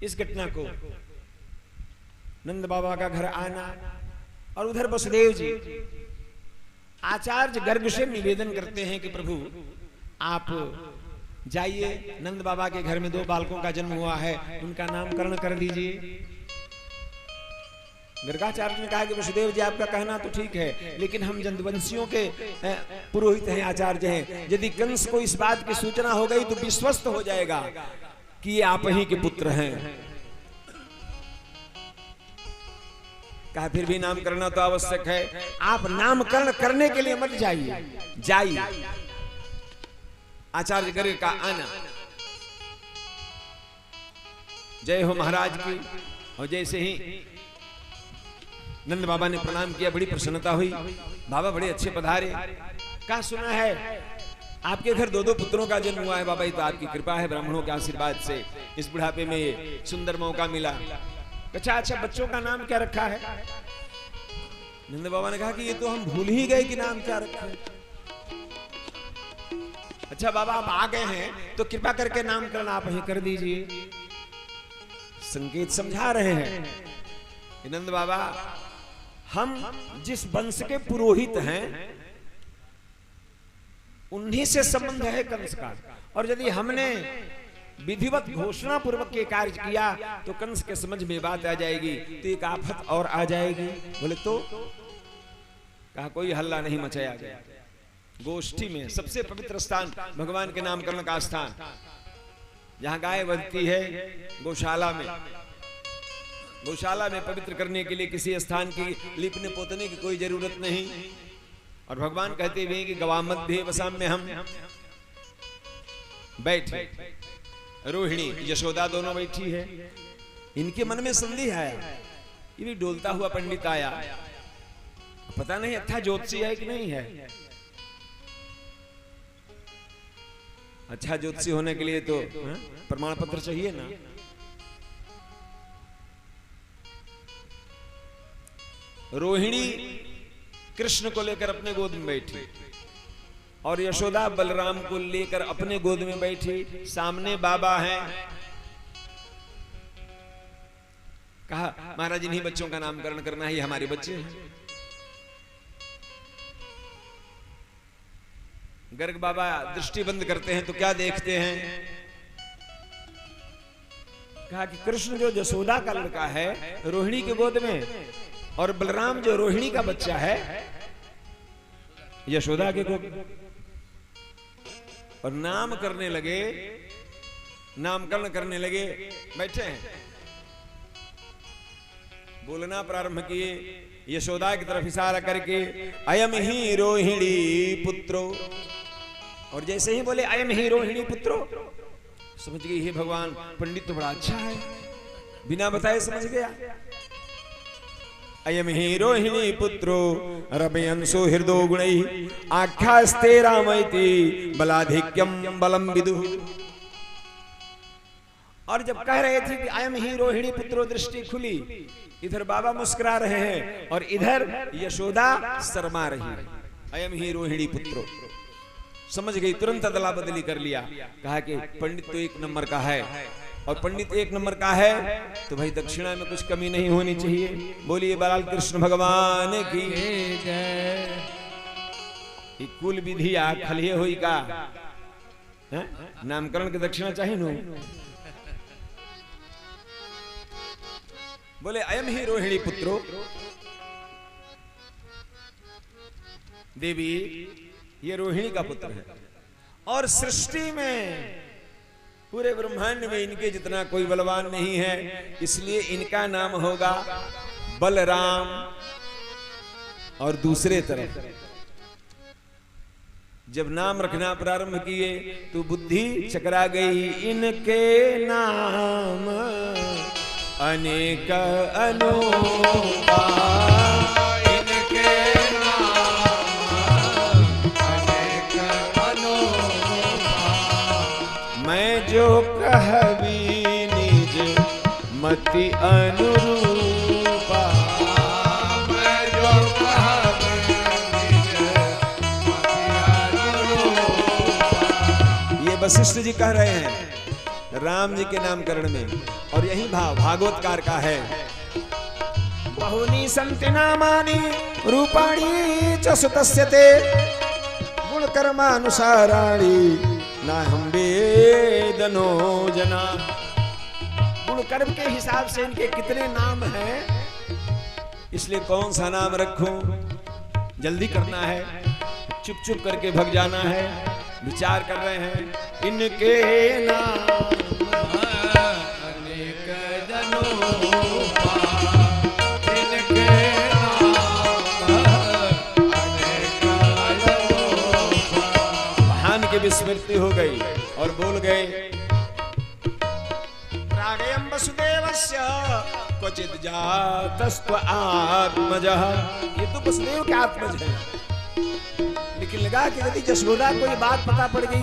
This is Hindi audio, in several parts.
इस घटना को, नंद बाबा का घर आना, और उधर वसुदेव जी आचार्य गर्ग से निवेदन करते हैं कि प्रभु आप जाइए, नंद बाबा के घर में 2 बालकों का जन्म हुआ है, उनका नामकरण कर दीजिए। गर्गाचार्य ने कहा कि वसुदेव जी आपका कहना तो ठीक है, लेकिन हम जंतवंशियों के पुरोहित हैं, आचार्य हैं, यदि कंस को इस बात की सूचना हो गई तो विश्वस्त हो जाएगा कि ये आप ही के पुत्र हैं। कहा फिर भी नाम करना तो आवश्यक है, आप नामकरण करने के लिए मत जाइए, जाइए। आचार्य गर्ग का आना, जय हो महाराज की। और जैसे ही नंद बाबा ने प्रणाम किया, बड़ी प्रसन्नता हुई, बाबा बड़े अच्छे पधारे। कहा सुना है आपके घर 2 पुत्रों का जन्म हुआ है बाबा, ये तो आपकी कृपा है, ब्राह्मणों के आशीर्वाद से इस बुढ़ापे में ये सुंदर मौका मिला। अच्छा बच्चों का नाम क्या रखा है? नंद बाबा ने कहा कि ये तो हम भूल ही गए कि नाम क्या रखा है। अच्छा बाबा आप आ गए हैं तो कृपा करके नामकरण आप ही कर दीजिए। संकेत समझा रहे हैं कि नंद बाबा हम जिस वंश के पुरोहित हैं उन्हीं से संबंध है कंस का, और यदि हमने विधिवत घोषणा पूर्वक के कार्य किया तो कंस के समझ में बात आ जाएगी, तो एक आफत और आ जाएगी। बोले तो कहा कोई हल्ला नहीं मचाया गया। गोष्ठी में सबसे पवित्र स्थान भगवान के नामकरण का स्थान, जहां गाय बधती है गौशाला में, गौशाला में पवित्र करने के लिए किसी स्थान की लिपने पोतने की कोई जरूरत नहीं। और भगवान कहते हुए कि गवा मध्य वसाम में हम बैठे, रोहिणी यशोदा दोनों बैठी है। इनके मन में संदेह आया, ये भी डोलता हुआ पंडित आया, पता नहीं अच्छा ज्योतिषी है कि नहीं है। अच्छा ज्योतिषी होने के लिए तो प्रमाण पत्र चाहिए ना। रोहिणी कृष्ण को लेकर अपने गोद में बैठी और यशोदा बलराम को लेकर अपने गोद में बैठी, सामने बाबा हैं। कहा महाराज इन्हीं बच्चों का नामकरण करना ही हमारे बच्चे हैं। गर्ग बाबा दृष्टि बंद करते हैं तो क्या देखते हैं? कहा कि कृष्ण जो यशोदा का लड़का है रोहिणी के गोद में, और बलराम जो रोहिणी का बच्चा है यशोदा के गोद में। और नाम करने लगे, नामकरण करने लगे, बैठे हैं, बोलना प्रारंभ किए यशोदा की तरफ इशारा करके, अयम ही रोहिणी पुत्रो। और जैसे ही बोले अयम ही रोहिणी पुत्रो, समझ गई हे भगवान पंडित तो बड़ा अच्छा है, बिना बताए समझ गया। अयम ही रोहिणी पुत्रो रमयंसो हृदो गुणैः आख्यास्ते रामैति बलाधिक्यम बलम विदुः। और जब कह रहे थे कि अयम ही रोहिणी पुत्रो, दृष्टि खुली, इधर बाबा मुस्कुरा रहे हैं और इधर यशोदा शर्मा रही है। अयम ही रोहिणी पुत्रो समझ गई, तुरंत अदला बदली कर लिया। कहा कि पंडित तो 1 नंबर का है, और पंडित 1 नंबर का है तो भाई दक्षिणा में कुछ कमी नहीं होनी चाहिए। बोलिए बाल कृष्ण भगवान की जय। कुल विधि खलिए हुई का नामकरण की दक्षिणा चाहिए नो। बोले अयम ही रोहिणी पुत्रो, देवी ये रोहिणी का पुत्र है, और सृष्टि में पूरे ब्रह्मांड में इनके जितना कोई बलवान नहीं है, इसलिए इनका नाम होगा बलराम। और दूसरे तरफ जब नाम रखना प्रारंभ किए तो बुद्धि चकरा गई, इनके नाम अनेक अनोखा, इनके जो कहबी निज मति अनुरूपा, मैं जो कहबी निज मति अनुरूपा। ये वशिष्ठ जी कह रहे हैं, राम जी के नामकरण में। और यही भाव भागवतकार का है, बहुनी संति नामानि रूपाणि च सुतस्य ते गुण कर्मानुसाराणि ना हम वेदनो जना। गुण कर्म के हिसाब से इनके कितने नाम हैं, इसलिए कौन सा नाम रखूं, जल्दी करना है, चुप चुप करके भग जाना है। विचार कर रहे हैं इनके नाम अनेक जनों का, इनके नाम अनेक जनों का। महान की विस्मृति हो गई और बोल गए प्रागयं वसुदेवस्य क्वचित जातस्त्व आत्मजः। ये तो वसुदेव के आत्मज है, लेकिन लगा कि यदि यशोदा को ये बात पता पड़ गई,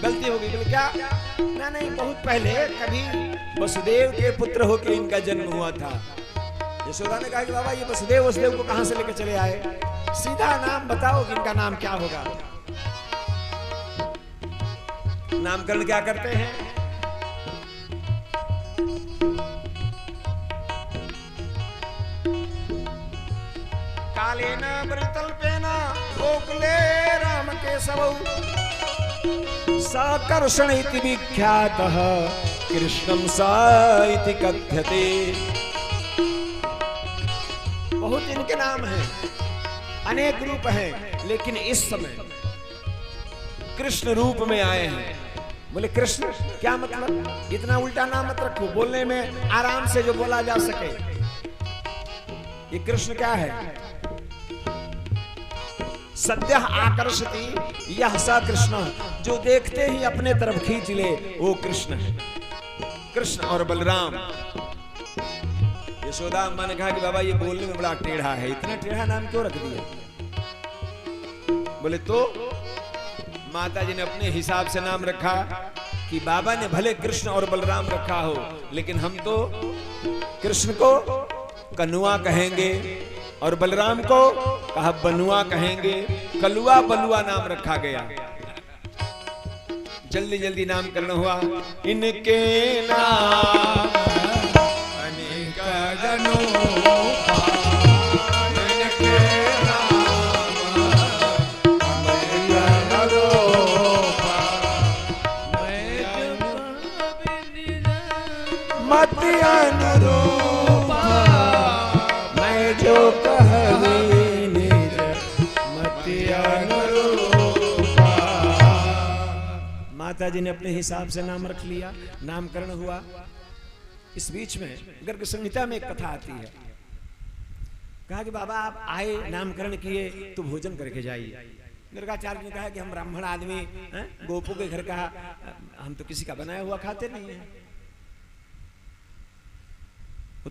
गलती हो गई। बोले क्या? ना नहीं, बहुत पहले कभी वसुदेव के पुत्र होकर इनका जन्म हुआ था। यशोदा ने कहा कि बाबा ये वसुदेव को कहां से लेकर चले आए, सीधा नाम बताओ कि इनका नाम क्या होगा। नामकरण क्या करते हैं? कालेन वृतल्पेन गोकुले राम केशवौ साकर्षण इति विख्यातः कृष्णं सा इति कथ्यते। बहुत इनके नाम हैं, अनेक रूप हैं, लेकिन इस समय कृष्ण रूप में आए हैं। बोले कृष्ण क्या मतलब? इतना उल्टा नाम मत रखो, बोलने में आराम से जो बोला जा सके। ये कृष्ण क्या है? सद्य आकर्षति यह सा कृष्ण, जो देखते ही अपने तरफ खींच ले वो कृष्ण है। कृष्ण और बलराम। यशोदा अम्मा ने कहा कि बाबा ये बोलने में बड़ा टेढ़ा है, इतना टेढ़ा नाम क्यों रख दिया? बोले तो माता जी ने अपने हिसाब से नाम रखा कि बाबा ने भले कृष्ण और बलराम रखा हो, लेकिन हम तो कृष्ण को कनुआ कहेंगे और बलराम को कहा बनुआ कहेंगे। कलुआ बलुआ नाम रखा गया। जल्दी जल्दी नामकरण हुआ। इनके नाम अनेक जनों का, इनके नाम अनेक जनों का। मत अनुरूप मैं जो कहवी निज मत अनुरूपा। माता जी ने अपने हिसाब से नाम रख लिया, नामकरण हुआ। इस बीच में गर्ग संहिता में एक कथा आती है। कहा कि बाबा आप आए, नामकरण किए तो भोजन करके जाइए। गर्गाचार्य ने कहा कि हम ब्राह्मण आदमी गोपू के घर का, हम तो किसी का बनाया हुआ खाते नहीं है।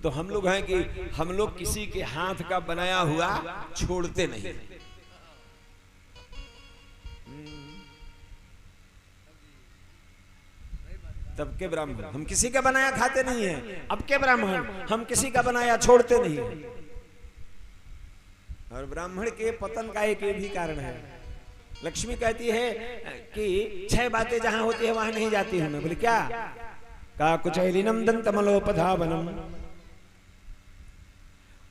तो हम लोग हैं कि हम लोग किसी के हाथ का बनाया हुआ छोड़ते नहीं। तब के ब्राह्मण हम किसी का बनाया खाते नहीं है, अब के ब्राह्मण हम किसी का बनाया छोड़ते नहीं है। और ब्राह्मण के पतन का एक ये भी कारण है। लक्ष्मी कहती है कि 6 बातें जहां होती है वहां नहीं जाती हूं मैं। बोले क्या? का कुचैलिनम दंतमलोपधावनम,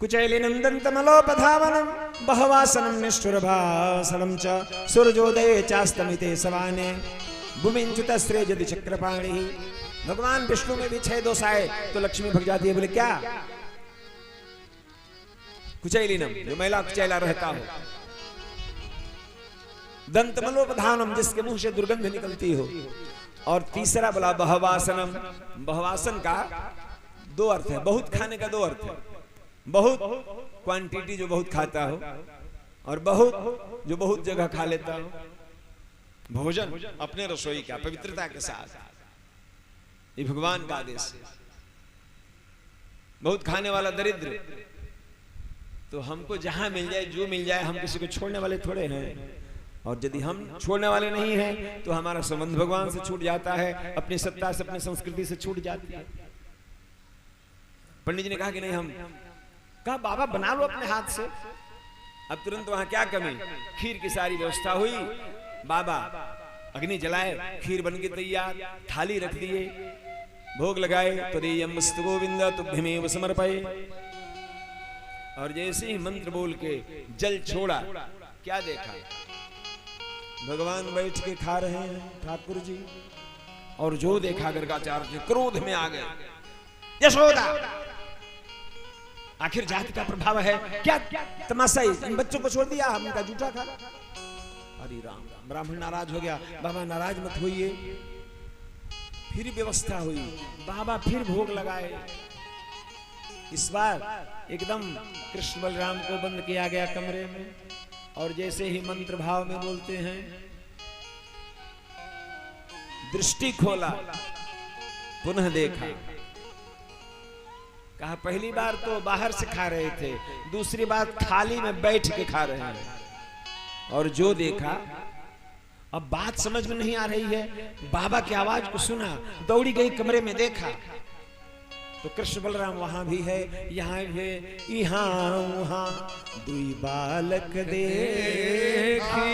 कुचैलिनम दंतमलोपधावनम बहवासनम निष्ठुरभासनम च सूर्योदये चास्तमिते सवाने भूमिंच्युतस्त्रे यदि चक्रपाणि। भगवान विष्णु में भी 6 दोष आए तो लक्ष्मी भग जाती है। बोले क्या? कुचैलिनम, जो महिला कुचैला रहता हो। दंतमलोपधानम, जिसके मुंह से दुर्गंध निकलती हो। और तीसरा बोला बहवासनम। बहवासन का 2 अर्थ है, बहुत खाने का 2 अर्थ है। बहुत क्वांटिटी, जो बहुत खाता हो, और बहुत जो बहुत जगह खा लेता हो। भोजन अपने रसोई का पवित्रता के साथ, ये भगवान का आदेश है। बहुत खाने वाला दरिद्र, तो हमको जहां मिल जाए जो मिल जाए, हम किसी को छोड़ने वाले थोड़े हैं। और यदि हम छोड़ने वाले नहीं हैं तो हमारा संबंध भगवान से छूट जाता है, अपनी सत्ता से, अपनी संस्कृति से छूट जाती है। पंडित जी ने कहा कि नहीं, हम कहा बाबा बना लो अपने हाथ से। अब तुरंत वहां क्या कमी, खीर की सारी व्यवस्था हुई। बाबा अग्नि जलाए, खीर बन के तैयार, थाली रख दिए, भोग लगाए, त्वदीयमस्तु गोविंद तुभ्यमेव समर्पये। और जैसे ही मंत्र बोल के जल छोड़ा, क्या देखा? भगवान बैठ के खा रहे हैं ठाकुर जी, और जो देखा गर्गाचार्य जी क्रोध में आ गए। यशोदा, आखिर जाति का प्रभाव है क्या? तमाशा इन बच्चों को छोड़ दिया, हम इनका जूठा खा। अरे राम राम, ब्राह्मण नाराज हो गया। बाबा नाराज मत होइए। फिर व्यवस्था हुई, बाबा फिर भोग लगाए। इस बार एकदम कृष्ण बलराम को बंद किया गया कमरे में, और जैसे ही मंत्र भाव में बोलते हैं, दृष्टि खोला, पुनः देखा। कहा पहली बार तो बाहर से खा रहे थे, दूसरी बार थाली में बैठ के खा रहे हैं। और जो देखा, अब बात समझ में नहीं आ रही है। बाबा की आवाज को सुना, दौड़ी गई कमरे में, देखा तो कृष्ण बलराम वहां भी है, यहाँ भी है, यहाँ वहां दुई बालक देखी,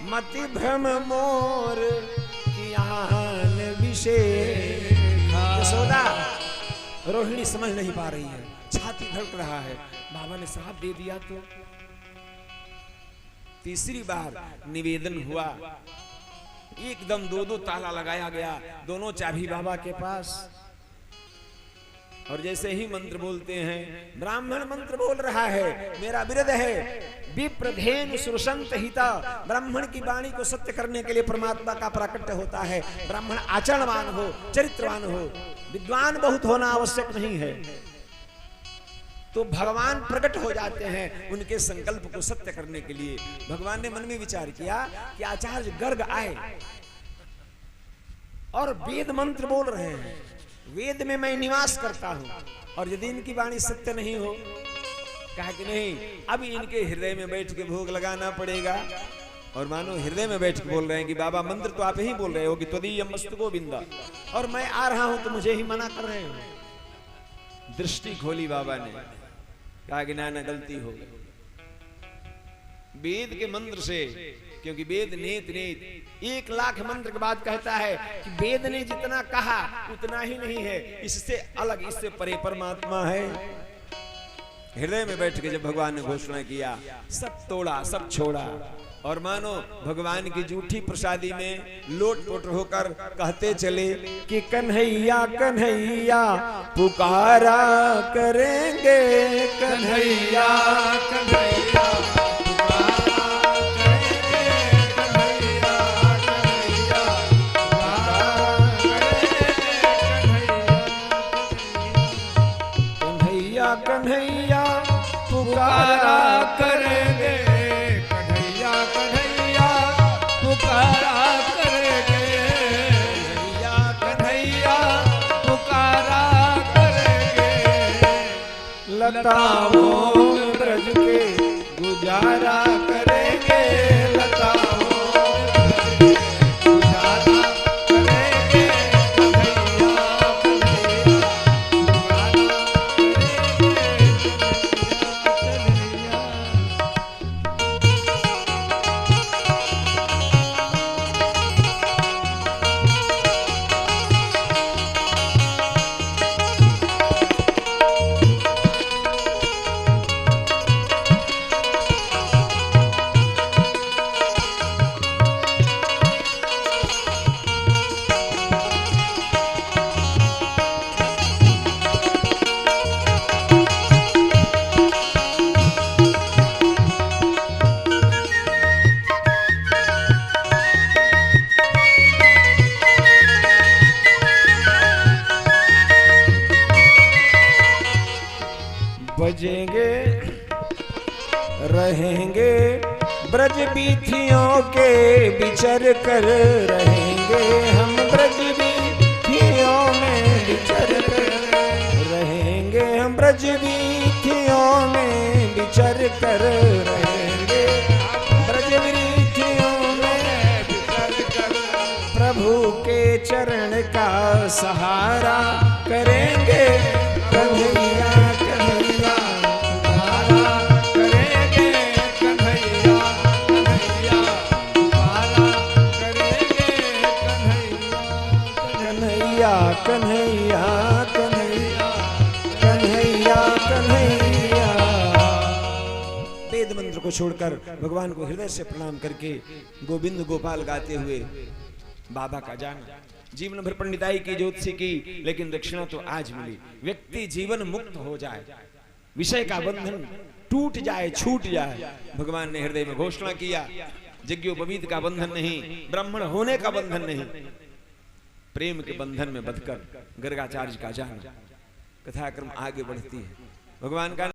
मति भ्रम मोर कियान विशेष। यशोदा, रोहिणी समझ नहीं पा रही है, छाती धड़क रहा है। बाबा ने साफ दे दिया तो तीसरी बार निवेदन हुआ, एकदम दो दो ताला लगाया गया, दोनों चाबी बाबा के पास। और जैसे ही मंत्र बोलते हैं, ब्राह्मण मंत्र बोल रहा है, मेरा विरध है, विप्रधेनु सुरसंत हिता। ब्राह्मण की वाणी को सत्य करने के लिए परमात्मा का प्राकट्य होता है। ब्राह्मण आचरणवान हो, चरित्रवान हो, विद्वान बहुत होना आवश्यक नहीं है। तो भगवान प्रकट हो जाते हैं उनके संकल्प को सत्य करने के लिए। भगवान ने मन में विचार किया कि आचार्य गर्ग आए और वेद मंत्र बोल रहे हैं, वेद में मैं निवास करता हूं, और यदि इनकी वाणी सत्य नहीं हो, कहा कि नहीं, अब इनके हृदय में बैठ के भोग लगाना पड़ेगा। और मानो हृदय में बैठ के बोल रहे हैं कि बाबा मंत्र तो आप ही बोल रहे हो कि त्वदीयमस्तु गोविंदा, और मैं आ रहा हूं तो मुझे ही मना कर रहे हो। दृष्टि खोली बाबा ने, कहा कि ना गलती हो गई। वेद के मंत्र से, क्योंकि वेद नेत नेत 1 लाख मंत्र के बाद कहता है कि वेद ने जितना कहा उतना ही नहीं है, इससे अलग, इससे परे परमात्मा है। हृदय में बैठ के जब भगवान ने घोषणा किया, सब तोड़ा, सब छोड़ा, और मानो भगवान की जूठी प्रसादी में लोटपोट होकर कहते चले कि कन्हैया कन्हैया पुकारा करेंगे, कन्हैया कन्हैया कन्हैया पुकारा करेंगे, कन्हैया कन्हैया पुकारा करेंगे, कन्हैया कन्हैया पुकारा करेंगे। लताओं में ब्रज के गुजारा करेंगे, लताओं बजेंगे रहेंगे ब्रज बीथियों के विचर कर रहेंगे, हम ब्रज बीथियों में विचर कर रहेंगे, हम ब्रज बीथियों में विचर कर रहेंगे, ब्रज बीथियों में विचर कर प्रभु के चरण का सहारा करेंगे, कन्हैया कन्हैया पुकारा करेंगे, कन्हैया कन्हैया पुकारा करेंगे, कन्हैया कन्हैया मंत्र को छोड़कर भगवान को हृदय से प्रणाम करके गोविंद गोपाल गाते हुए बाबा का जाना। जीवन भर पंडिताई की, ज्योतिषी की, लेकिन दक्षिणा तो आज मिली। व्यक्ति जीवन मुक्त हो जाए, विषय का बंधन टूट जाए, छूट जाए, भगवान ने हृदय में घोषणा किया। यज्ञोपवीत का बंधन नहीं, ब्राह्मण होने का बंधन नहीं, प्रेम के बंधन में बंधकर गर्गाचार्य का जाना। कथाक्रम आगे बढ़ती है। भगवान का